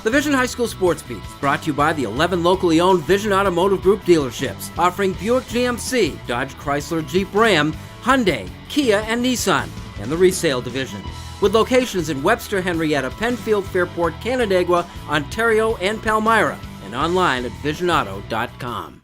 The Vision High School Sports Beat is brought to you by the 11 locally owned Vision Automotive Group dealerships, offering Buick GMC, Dodge Chrysler Jeep Ram, Hyundai, Kia, and Nissan, and the resale division, with locations in Webster, Henrietta, Penfield, Fairport, Canandaigua, Ontario, and Palmyra, and online at visionauto.com.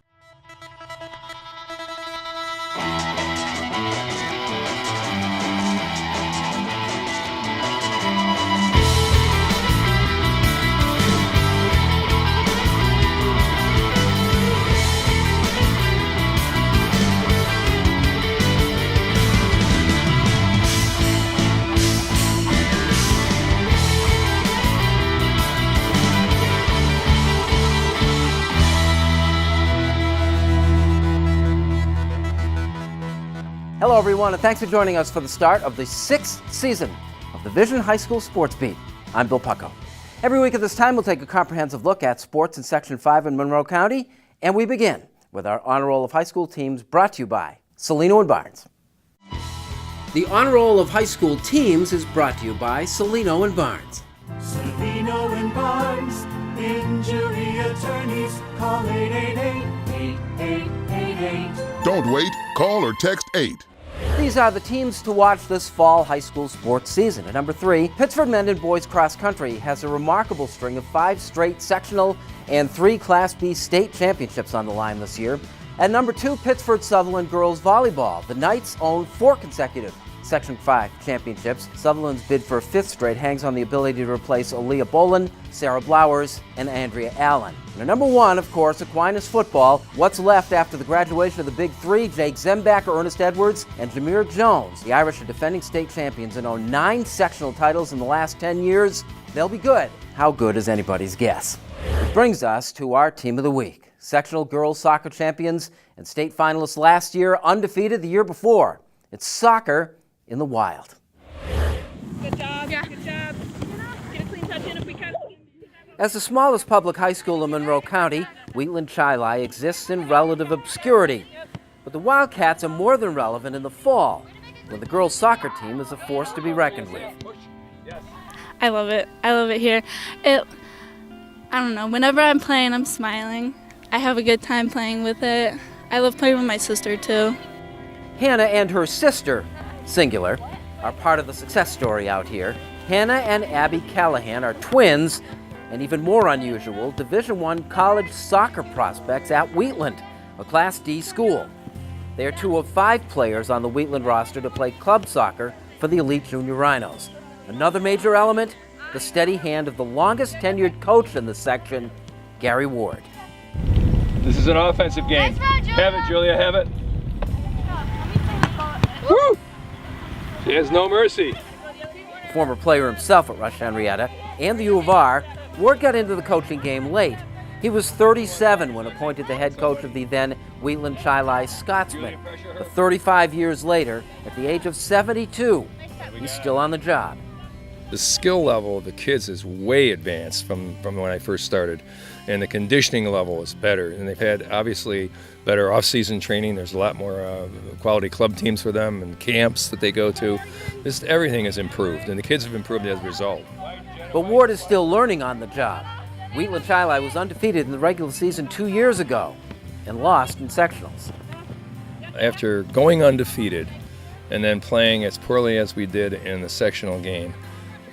Hello, everyone, and thanks for joining us for the start of the 6th season of the Vision High School Sports Beat. I'm Bill Pucko. Every week at this time, we'll take a comprehensive look at sports in Section 5 in Monroe County, and we begin with our Honor Roll of High School teams brought to you by Salino and Barnes. The Honor Roll of High School teams is brought to you by Salino and Barnes. Salino and Barnes, injury attorneys, call 888-8888. Don't wait, call or text 8. These are the teams to watch this fall high school sports season. At number 3, Pittsford Men and Boys Cross Country has a remarkable string of 5 straight sectional and 3 Class B state championships on the line this year. At number 2, Pittsford Sutherland Girls Volleyball. The Knights own 4 consecutive Section 5 championships. Sutherland's bid for a 5th straight hangs on the ability to replace Aaliyah Bolin, Sarah Blowers, and Andrea Allen. And at number 1, of course, Aquinas football. What's left after the graduation of the Big Three? Jake Zembacher, Ernest Edwards, and Jameer Jones. The Irish are defending state champions and own 9 sectional titles in the last 10 years. They'll be good. How good is anybody's guess? Which brings us to our team of the week. Sectional girls soccer champions and state finalists last year, undefeated the year before. It's soccer in the wild. Good job. Yeah. Good job. Get a clean touch in if we can. As the smallest public high school in Monroe County, Wheatland Chi-Li exists in relative obscurity. But the Wildcats are more than relevant in the fall, when the girls' soccer team is a force to be reckoned with. I love it. I love it here. I don't know. Whenever I'm playing, I'm smiling. I have a good time playing with it. I love playing with my sister, too. Hannah and her sister, singular, are part of the success story out here. Hannah and Abby Callahan are twins, and even more unusual, Division I college soccer prospects at Wheatland, a Class D school. They are 2 of 5 players on the Wheatland roster to play club soccer for the elite junior Rhinos. Another major element, the steady hand of the longest tenured coach in the section, Gary Ward. This is an offensive game. Have it, Julia, have it. Woo! She has no mercy. Former player himself at Rush Henrietta and the U of R, Ward got into the coaching game late. He was 37 when appointed the head coach of the then Wheatland Chi-Li Scotsman. But 35 years later, at the age of 72, he's still on the job. The skill level of the kids is way advanced from when I first started, and the conditioning level is better. And they've had, obviously, better off-season training. There's a lot more quality club teams for them and camps that they go to. Everything has improved, and the kids have improved as a result. But Ward is still learning on the job. Wheatland Chi-Li was undefeated in the regular season 2 years ago and lost in sectionals. After going undefeated and then playing as poorly as we did in the sectional game,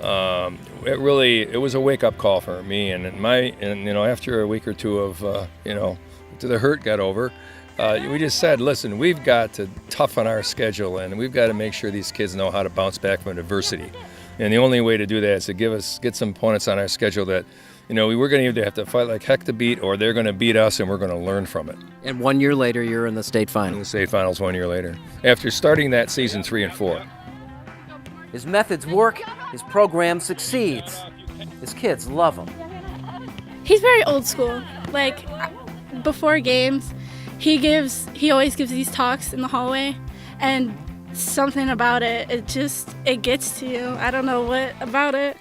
it was a wake-up call for me, and after a week or two of after the hurt got over, we just said, listen, we've got to toughen our schedule, and we've got to make sure these kids know how to bounce back from adversity. And the only way to do that is to get some opponents on our schedule that, we're going to either have to fight like heck to beat, or they're going to beat us, and we're going to learn from it. And 1 year later, you're in the state finals. In the state finals 1 year later, after starting that season 3 and 4. His methods work, his program succeeds. His kids love him. He's very old school. Like, before games, he always gives these talks in the hallway, and something about it, it gets to you. I don't know what about it,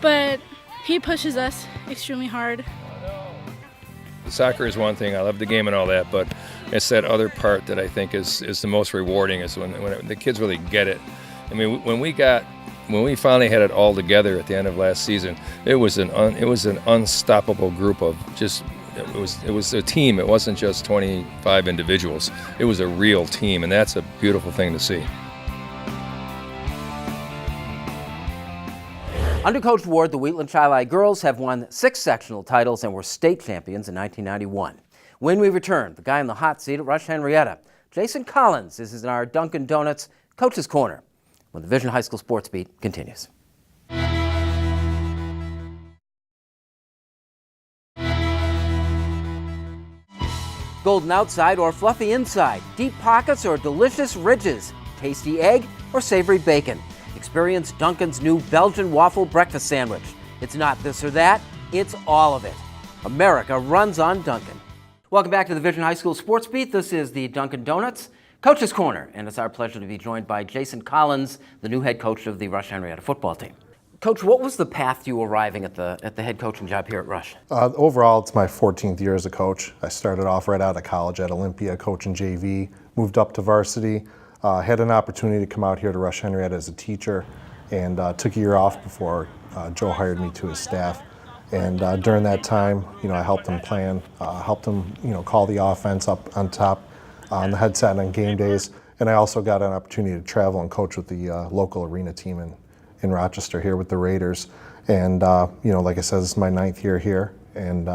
but he pushes us extremely hard. Soccer is one thing. I love the game and all that, but it's that other part that I think is the most rewarding, is when the kids really get it. I mean, when we got when we finally had it all together at the end of last season, it was an unstoppable group of just. It was a team. It wasn't just 25 individuals. It was a real team, and that's a beautiful thing to see. Under Coach Ward, the Wheatland Chi-Li girls have won 6 sectional titles and were state champions in 1991. When we return, the guy in the hot seat at Rush Henrietta, Jason Collins, is in our Dunkin' Donuts Coach's Corner when the Vision High School Sports Beat continues. Golden outside or fluffy inside, deep pockets or delicious ridges, tasty egg or savory bacon. Experience Dunkin's new Belgian waffle breakfast sandwich. It's not this or that, it's all of it. America runs on Dunkin'. Welcome back to the Vision High School Sports Beat. This is the Dunkin' Donuts Coach's Corner, and it's our pleasure to be joined by Jason Collins, the new head coach of the Rush Henrietta football team. Coach, what was the path to you arriving at the head coaching job here at Rush? Overall, it's my 14th year as a coach. I started off right out of college at Olympia, coaching JV, moved up to varsity, had an opportunity to come out here to Rush Henrietta as a teacher, and took a year off before Joe hired me to his staff. And during that time, I helped him plan, helped him, call the offense up on top on the headset on game days. And I also got an opportunity to travel and coach with the local arena team in Rochester here with the Raiders. And, like I said, this is my 9th year here, and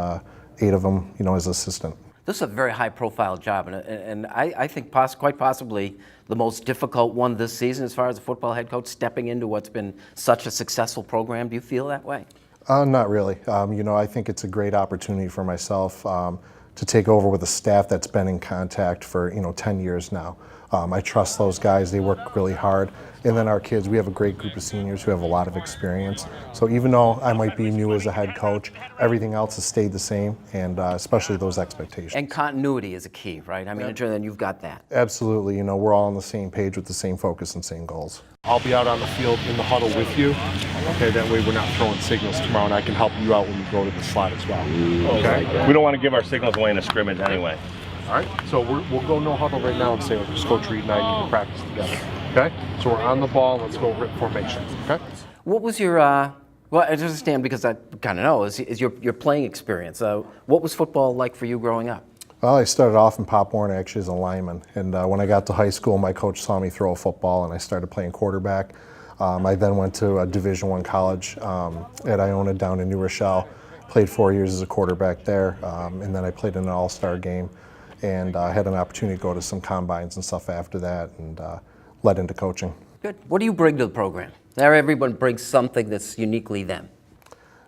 8 of them, as assistant. This is a very high-profile job, and I think quite possibly the most difficult one this season as far as a football head coach stepping into what's been such a successful program. Do you feel that way? Not really. I think it's a great opportunity for myself to take over with a staff that's been in contact for 10 years now. I trust those guys. They work really hard. And then our kids, we have a great group of seniors who have a lot of experience. So even though I might be new as a head coach, everything else has stayed the same, and especially those expectations. And continuity is a key, right? I mean, then you've got that. Absolutely. We're all on the same page with the same focus and same goals. I'll be out on the field in the huddle with you. Okay, that way we're not throwing signals tomorrow, and I can help you out when you go to the slot as well. Okay? We don't want to give our signals away in a scrimmage anyway. All right, so we'll go no huddle right now and say, just Coach Reed and I need to practice together. Okay? So we're on the ball, let's go rip formations. Okay? What was your, well, I understand because I kind of know, is your playing experience. What was football like for you growing up? Well, I started off in Pop Warner actually as a lineman, and when I got to high school, my coach saw me throw a football, and I started playing quarterback. I then went to a Division I college at Iona down in New Rochelle, played 4 years as a quarterback there, and then I played in an all-star game, and had an opportunity to go to some combines and stuff after that, and led into coaching. Good. What do you bring to the program? There, everyone brings something that's uniquely them.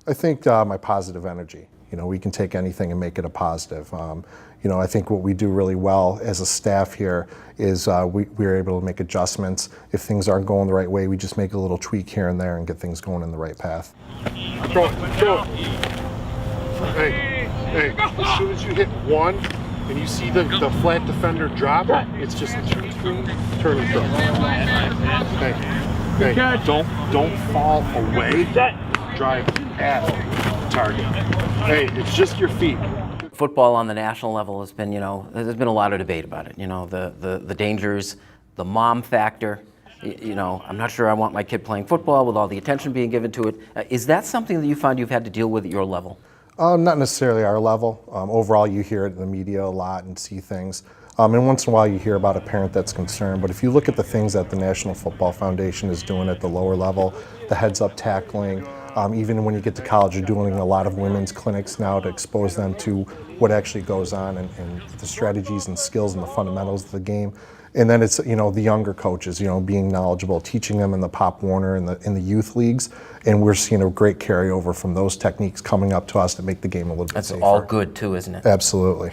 I think my positive energy. We can take anything and make it a positive. I think what we do really well as a staff here is we're able to make adjustments. If things aren't going the right way, we just make a little tweak here and there and get things going in the right path. Go. Hey, as soon as you hit 1 and you see the flat defender drop, it's just turn and throw. Hey, don't fall away. Drive at target. Hey, it's just your feet. Football on the national level has been, there's been a lot of debate about it. The dangers, the mom factor. I'm not sure I want my kid playing football with all the attention being given to it. Is that something that you find you've had to deal with at your level? Not necessarily our level. Overall, you hear it in the media a lot and see things. And once in a while you hear about a parent that's concerned. But if you look at the things that the National Football Foundation is doing at the lower level, the heads-up tackling, even when you get to college, you're doing a lot of women's clinics now to expose them to what actually goes on and the strategies and skills and the fundamentals of the game. And then it's, the younger coaches, being knowledgeable, teaching them in the Pop Warner and in the youth leagues. And we're seeing a great carryover from those techniques coming up to us to make the game a little bit safer. That's all good too, isn't it? Absolutely.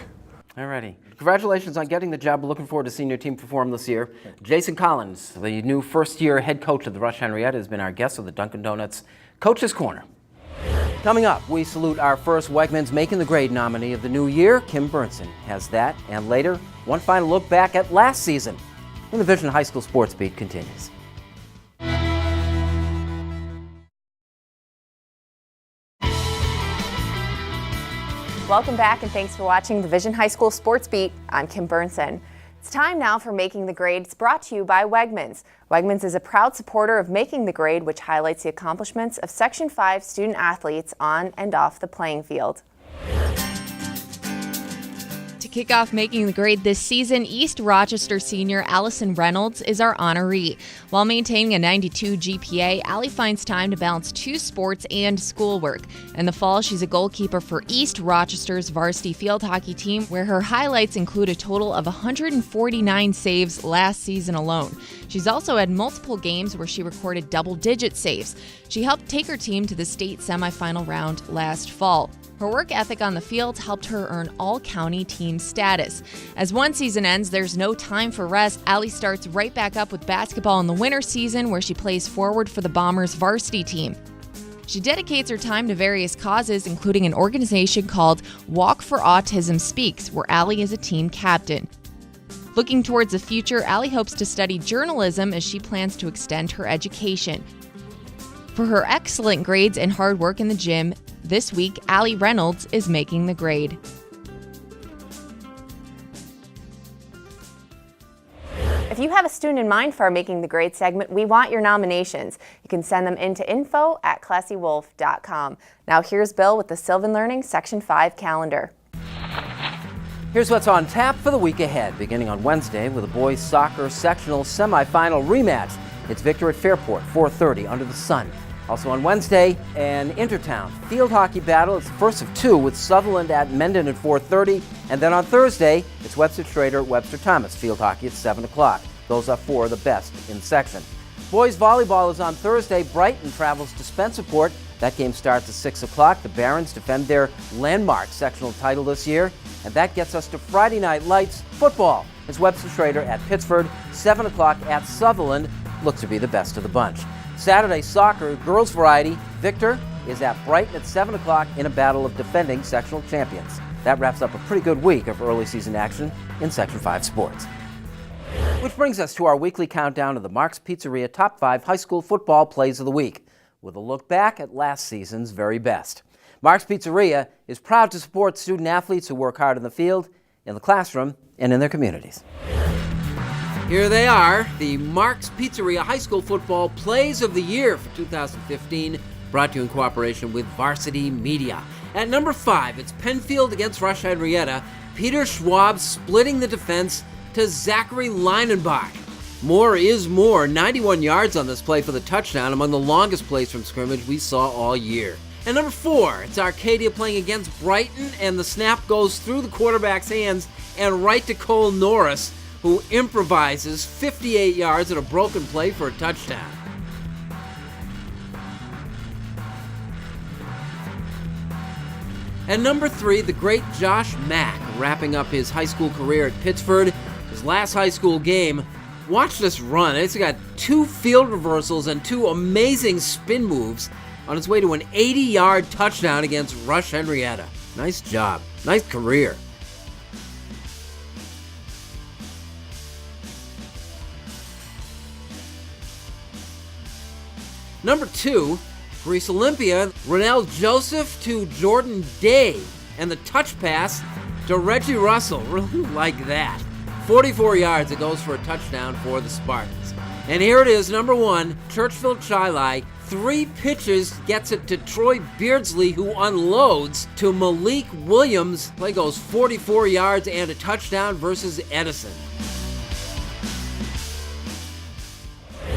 All righty. Congratulations on getting the job. We're looking forward to seeing your team perform this year. Jason Collins, the new first-year head coach of the Rush Henrietta, has been our guest of the Dunkin' Donuts Coach's Corner. Coming up, we salute our first Wegmans Making the Grade nominee of the new year. Kim Burnson has that, and later, one final look back at last season. And the Vision High School Sports Beat continues. Welcome back, and thanks for watching the Vision High School Sports Beat. I'm Kim Burnson. It's time now for Making the Grade. It's brought to you by Wegmans. Wegmans is a proud supporter of Making the Grade, which highlights the accomplishments of Section 5 student athletes on and off the playing field. To kick off Making the Grade this season, East Rochester senior Allison Reynolds is our honoree. While maintaining a 92 GPA, Allie finds time to balance 2 sports and schoolwork. In the fall, she's a goalkeeper for East Rochester's varsity field hockey team, where her highlights include a total of 149 saves last season alone. She's also had multiple games where she recorded double-digit saves. She helped take her team to the state semifinal round last fall. Her work ethic on the field helped her earn all-county team status. As one season ends, there's no time for rest. Allie starts right back up with basketball in the winter season, where she plays forward for the Bombers varsity team. She dedicates her time to various causes, including an organization called Walk for Autism Speaks, where Allie is a team captain. Looking towards the future, Allie hopes to study journalism as she plans to extend her education. For her excellent grades and hard work in the gym, this week, Allie Reynolds is making the grade. If you have a student in mind for our Making the Grade segment, we want your nominations. You can send them in to info@classywolf.com. Now here's Bill with the Sylvan Learning Section 5 calendar. Here's what's on tap for the week ahead, beginning on Wednesday with a boys soccer sectional semifinal rematch. It's Victor at Fairport, 4:30 under the sun. Also on Wednesday, an Intertown field hockey battle. It's the first of 2 with Sutherland at Mendon at 4:30. And then on Thursday, it's Webster Schrader at Webster Thomas field hockey at 7 o'clock. Those are 4 of the best in section. Boys volleyball is on Thursday. Brighton travels to Spencerport. That game starts at 6 o'clock. The Barons defend their landmark sectional title this year. And that gets us to Friday Night Lights football. It's Webster Schrader at Pittsford, 7 o'clock at Sutherland. Looks to be the best of the bunch. Saturday soccer, girls variety. Victor is at Brighton at 7 o'clock in a battle of defending sectional champions. That wraps up a pretty good week of early season action in Section 5 sports. Which brings us to our weekly countdown of the Mark's Pizzeria Top 5 High School Football Plays of the Week, with a look back at last season's very best. Mark's Pizzeria is proud to support student athletes who work hard in the field, in the classroom, and in their communities. Here they are, the Mark's Pizzeria High School Football Plays of the Year for 2015, brought to you in cooperation with Varsity Media. At number 5, it's Penfield against Rush Henrietta. Peter Schwab splitting the defense to Zachary Leinenbach. More is more, 91 yards on this play for the touchdown, among the longest plays from scrimmage we saw all year. At number 4, it's Arcadia playing against Brighton, and the snap goes through the quarterback's hands and right to Cole Norris, who improvises 58 yards at a broken play for a touchdown. And number 3, the great Josh Mack, wrapping up his high school career at Pittsford. His last high school game, watch this run. It's got 2 field reversals and 2 amazing spin moves on its way to an 80-yard touchdown against Rush Henrietta. Nice job. Nice career. Number 2, Greece Olympia, Ronell Joseph to Jordan Day, and the touch pass to Reggie Russell. Really like that. 44 yards, it goes for a touchdown for the Spartans. And here it is, number 1, Churchville Chili. 3 pitches, gets it to Troy Beardsley, who unloads to Malik Williams. Play goes 44 yards and a touchdown versus Edison.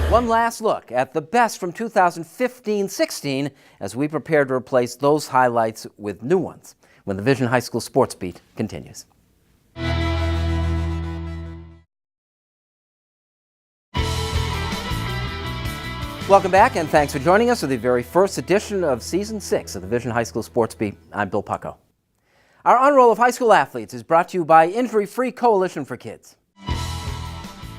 One last look at the best from 2015-16 as we prepare to replace those highlights with new ones when the Vision High School Sports Beat continues. Welcome back, and thanks for joining us for the very first edition of Season 6 of the Vision High School Sports Beat. I'm Bill Pucko. Our Honor Roll of High School Athletes is brought to you by Injury Free Coalition for Kids.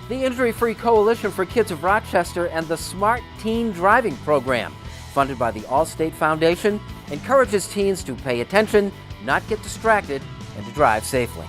The Injury Free Coalition for Kids of Rochester and the Smart Teen Driving Program, funded by the Allstate Foundation, encourages teens to pay attention, not get distracted, and to drive safely.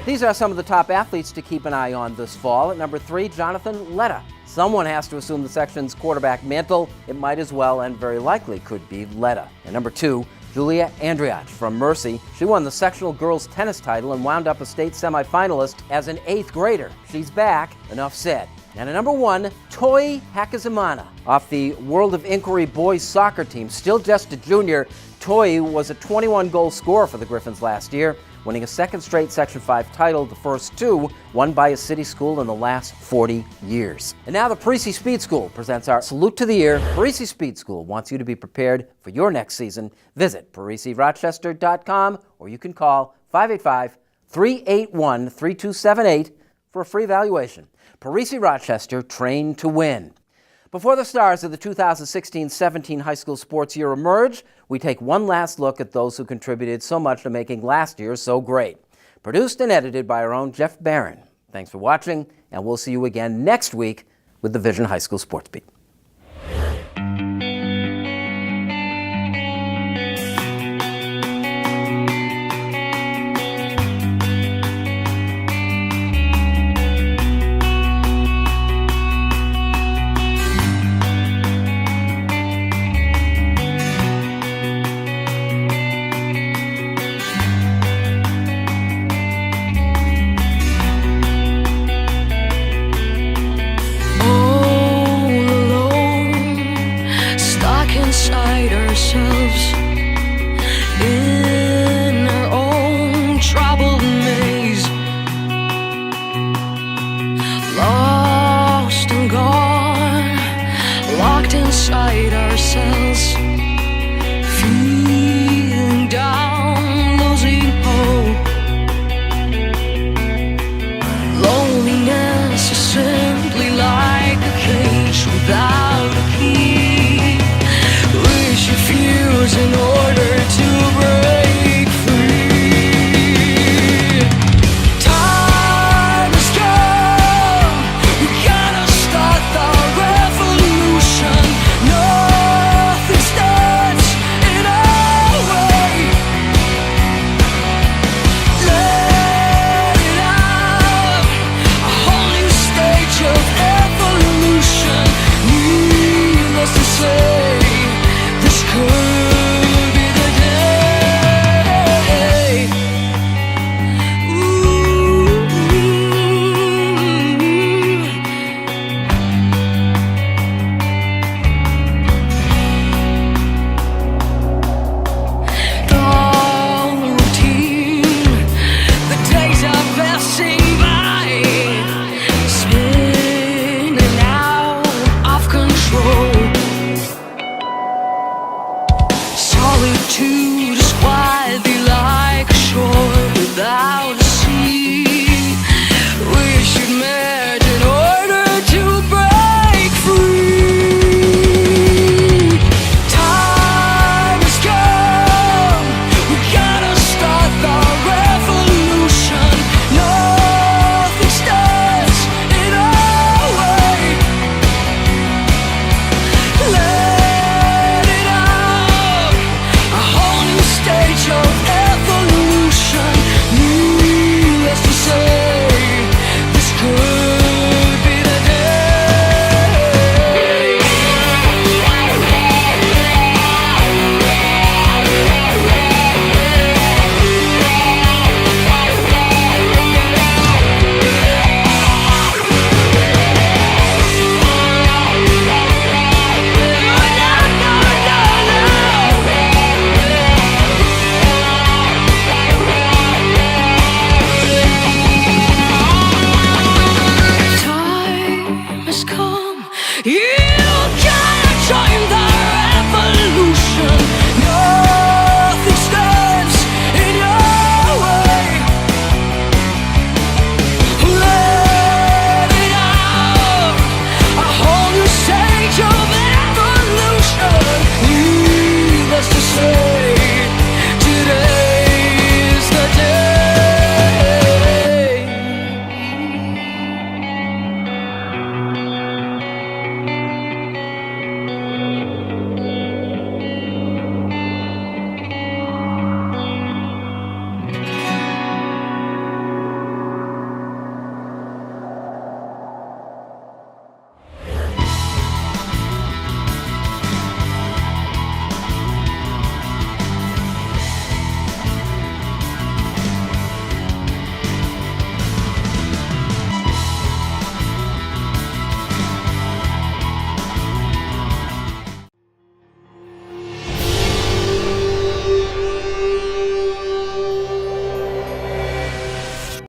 These are some of the top athletes to keep an eye on this fall. At number 3, Jonathan Letta. Someone has to assume the section's quarterback mantle. It might as well and very likely could be Letta. At number 2, Julia Andriach from Mercy. She won the sectional girls tennis title and wound up a state semifinalist as an 8th grader. She's back, enough said. And at number 1, Toi Hakizimana. Off the World of Inquiry boys soccer team, still just a junior, Toi was a 21-goal scorer for the Griffins last year, winning a 2nd straight Section 5 title, the first 2 won by a city school in the last 40 years. And now the Pizzeria Speed School presents our Salute to the Year. Pizzeria Speed School wants you to be prepared for your next season. Visit PariziRochester.com or you can call 585-381-3278 for a free evaluation. Pizzeria Rochester, trained to win. Before the stars of the 2016-17 high school sports year emerge, we take one last look at those who contributed so much to making last year so great. Produced and edited by our own Jeff Barron. Thanks for watching, and we'll see you again next week with the Vision High School Sports Beat. In our own troubled maze, lost and gone, locked inside ourselves, feeling down, losing hope. Loneliness is simply like a cage without a key, which you fuse in order to break free. Time has come, we gotta start the revolution. Nothing stands in our way. Let it out, a whole new stage of evolution. Needless to say, this could be the day. Ooh. The routine, the days are passing by, spinning out of control. Solitude